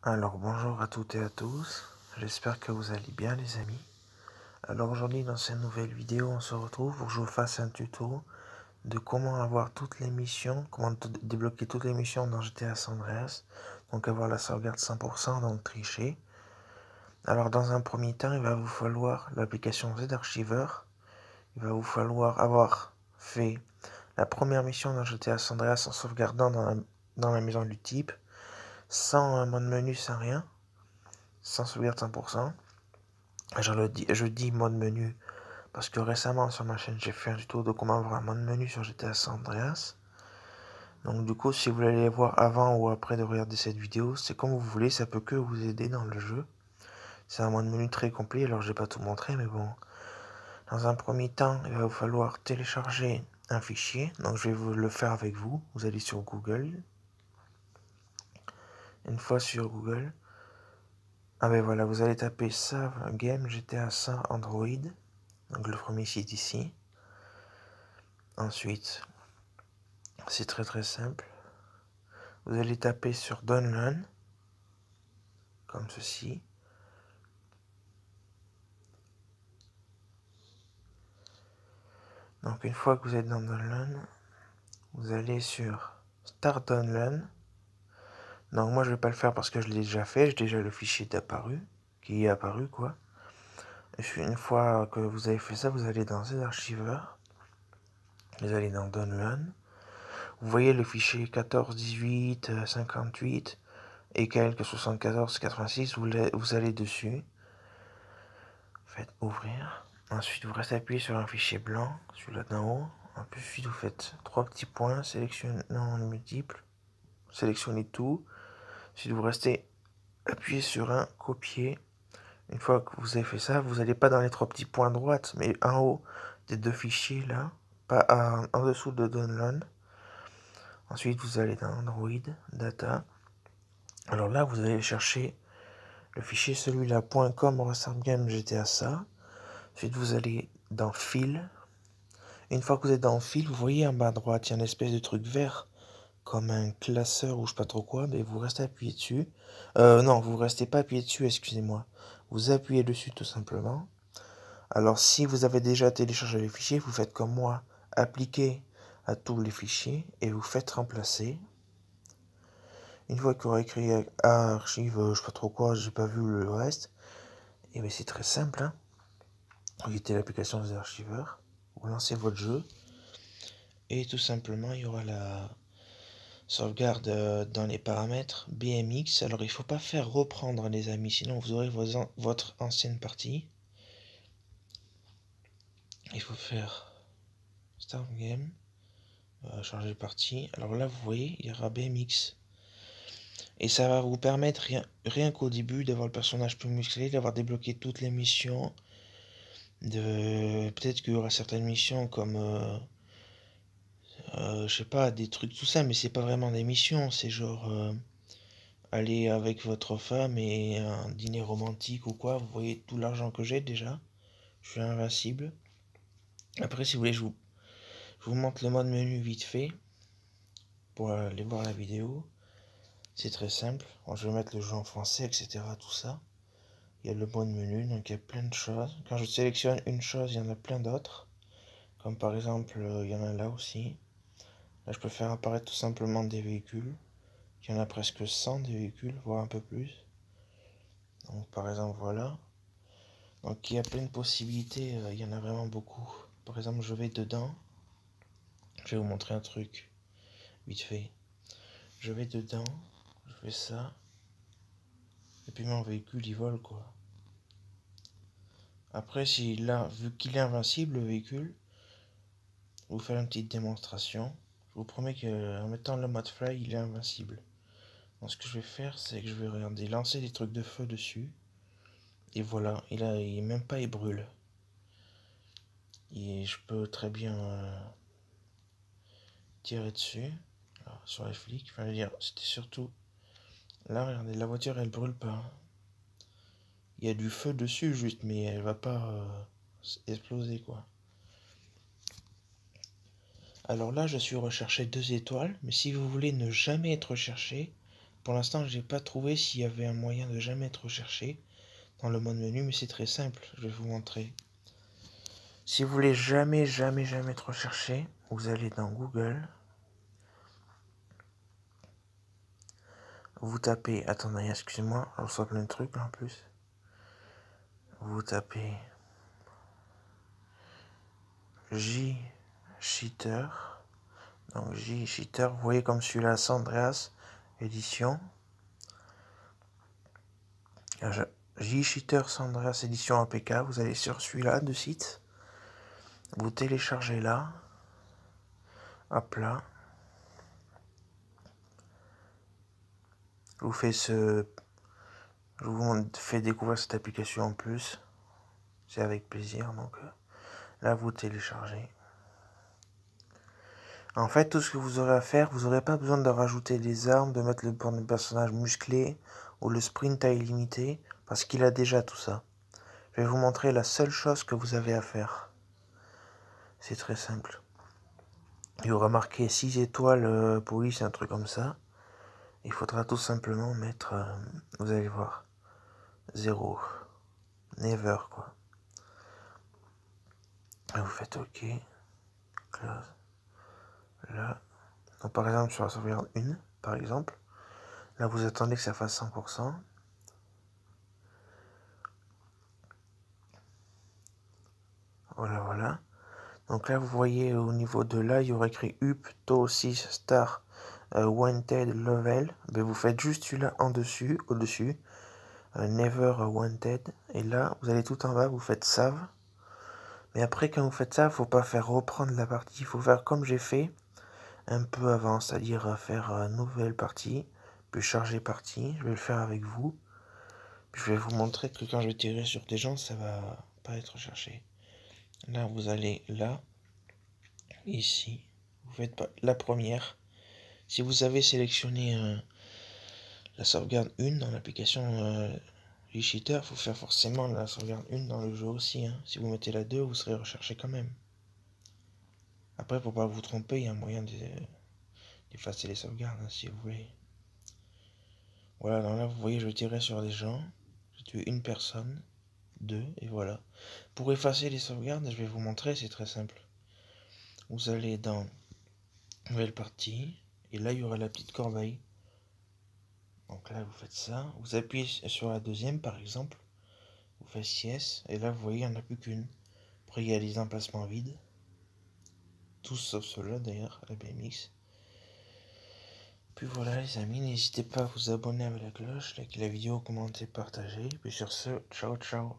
Alors bonjour à toutes et à tous, j'espère que vous allez bien les amis. Alors aujourd'hui dans cette nouvelle vidéo on se retrouve pour que je vous fasse un tuto de comment avoir toutes les missions, comment débloquer toutes les missions dans GTA San Andreas. Donc avoir la sauvegarde 100%, donc tricher. Alors dans un premier temps il va vous falloir l'application Z-Archiver. Il va vous falloir avoir fait la première mission dans GTA San Andreas en sauvegardant dans la maison du type, sans un mode menu, sans rien. Sans sauvegarde 100%. Je dis mode menu parce que récemment sur ma chaîne j'ai fait un tuto de comment avoir un mode menu sur GTA San Andreas. Donc du coup si vous voulez aller voir avant ou après de regarder cette vidéo, c'est comme vous voulez, ça peut que vous aider dans le jeu. C'est un mode menu très complet, alors je vais pas tout montrer mais bon. Dans un premier temps, il va vous falloir télécharger un fichier, donc je vais vous le faire avec vous. Vous allez sur Google. Une fois sur Google, voilà, vous allez taper Save Game GTA San Android. Donc le premier site ici. Ensuite, c'est très simple. Vous allez taper sur Download, comme ceci. Donc une fois que vous êtes dans Download, vous allez sur Start Download. Donc moi je vais pas le faire parce que je l'ai déjà fait, j'ai déjà le fichier qui est apparu quoi. Et puis une fois que vous avez fait ça, vous allez dans Z-Archiver. Vous allez dans Download. Vous voyez le fichier 14, 18, 58 et quelques 74, 86, vous allez dessus. Faites ouvrir. Ensuite, vous restez appuyé sur un fichier blanc, celui-là d'en haut. Ensuite, vous faites trois petits points, sélectionnez non multiple, sélectionnez tout. Ensuite, vous restez appuyé sur un copier. Une fois que vous avez fait ça, vous n'allez pas dans les trois petits points droite, mais en haut des deux fichiers là, pas en dessous de download. Ensuite, vous allez dans Android, Data. Alors là, vous allez chercher le fichier celui-là, .com ressemble bien GTA ça. Ensuite, vous allez dans File. Une fois que vous êtes dans File, vous voyez en bas à droite, il y a une espèce de truc vert, comme un classeur ou je sais pas trop quoi, mais vous restez appuyé dessus. Non, vous restez pas appuyé dessus, excusez-moi. Vous appuyez dessus tout simplement. Alors, si vous avez déjà téléchargé les fichiers, vous faites comme moi, appliquer à tous les fichiers et vous faites remplacer. Une fois que vous aurez écrit archive, je sais pas trop quoi, j'ai pas vu le reste, et bien c'est très simple, hein. Vous quittez l'application des archiveurs, vous lancez votre jeu, et tout simplement il y aura la sauvegarde dans les paramètres BMX. Alors il faut pas faire reprendre les amis, sinon vous aurez votre ancienne partie. Il faut faire Start Game, changer partie. Alors là vous voyez il y aura BMX. Et ça va vous permettre rien qu'au début d'avoir le personnage plus musclé, d'avoir débloqué toutes les missions. Peut-être qu'il y aura certaines missions comme je sais pas, des trucs tout ça, mais c'est pas vraiment des missions, c'est genre aller avec votre femme et un dîner romantique ou quoi. Vous voyez tout l'argent que j'ai déjà, je suis invincible. Après si vous voulez je vous montre le mode menu vite fait pour aller voir la vidéo. C'est très simple. Bon, je vais mettre le jeu en français, etc. Tout ça. Il y a le mode menu, donc il y a plein de choses. Quand je sélectionne une chose, il y en a plein d'autres. Comme par exemple, il y en a là aussi. Là, je peux faire apparaître tout simplement des véhicules. Il y en a presque 100 des véhicules, voire un peu plus. Donc par exemple, voilà. Donc il y a plein de possibilités, il y en a vraiment beaucoup. Par exemple, je vais dedans. Je vais vous montrer un truc, vite fait. Je vais dedans, je fais ça. Et puis mon véhicule, il vole quoi. Après, si là, vu qu'il est invincible, le véhicule, je vais vous faire une petite démonstration. Je vous promets qu'en mettant le mode fly, il est invincible. Donc ce que je vais faire, c'est que je vais regarder, lancer des trucs de feu dessus. Et voilà, même pas il brûle. Et je peux très bien tirer dessus. Alors, sur les flics, enfin, je veux dire, c'était surtout... Là, regardez, la voiture, elle brûle pas. Il y a du feu dessus, juste, mais elle va pas exploser, quoi. Alors là, je suis recherché 2 étoiles, mais si vous voulez ne jamais être recherché, Pour l'instant, j'ai pas trouvé s'il y avait un moyen de jamais être recherché dans le mode menu, mais c'est très simple, je vais vous montrer. Si vous voulez jamais être recherché, vous allez dans Google, vous tapez, attendez, excusez-moi, je reçois plein de trucs là en plus. Vous tapez J-Cheater, donc J-Cheater, vous voyez comme celui-là, San Andreas édition. J-Cheater San Andreas édition APK, vous allez sur celui-là de site, vous téléchargez là, hop là, je vous fais découvrir cette application en plus, c'est avec plaisir, donc là vous téléchargez. En fait, tout ce que vous aurez à faire, vous n'aurez pas besoin de rajouter des armes, de mettre le personnage musclé ou le sprint à illimité, parce qu'il a déjà tout ça. Je vais vous montrer la seule chose que vous avez à faire. C'est très simple. Il y aura marqué 6 étoiles police, un truc comme ça. Il faudra tout simplement mettre, vous allez voir, 0. Never, quoi. Et vous faites OK. Close. Là. Donc, par exemple, sur la sauvegarde 1, par exemple. Là, vous attendez que ça fasse 100%. Voilà, voilà. Donc là, vous voyez au niveau de là, il y aurait écrit UP to 6 star wanted level. Ben, vous faites juste celui-là en dessus, au-dessus. Never wanted. Et là, vous allez tout en bas, vous faites save. Mais après, quand vous faites ça, il ne faut pas faire reprendre la partie. Il faut faire comme j'ai fait un peu avant, c'est-à-dire faire nouvelle partie, puis charger partie. Je vais le faire avec vous. Puis je vais vous montrer que quand je vais tirer sur des gens, ça va pas être cherché. Là, vous allez là, ici. Vous faites pas la première. Si vous avez sélectionné la sauvegarde 1 dans l'application J-Cheater, il faut faire forcément la sauvegarde 1 dans le jeu aussi. Hein. Si vous mettez la 2, vous serez recherché quand même. Après, pour pas vous tromper, il y a un moyen d'effacer les sauvegardes, hein, si vous voulez. Voilà, donc là, vous voyez, je vais tirer sur des gens. J'ai tué une personne, 2, et voilà. Pour effacer les sauvegardes, je vais vous montrer, c'est très simple. Vous allez dans Nouvelle partie, et là, il y aura la petite corbeille. Donc là, vous faites ça. Vous appuyez sur la deuxième, par exemple. Vous faites yes, et là, vous voyez, il n'y en a plus qu'une. Après, il y a les emplacements vides. Tous sauf ceux-là, d'ailleurs, la BMX. Puis voilà les amis, n'hésitez pas à vous abonner avec la cloche, liker la vidéo, commenter, partager. Puis sur ce, ciao ciao.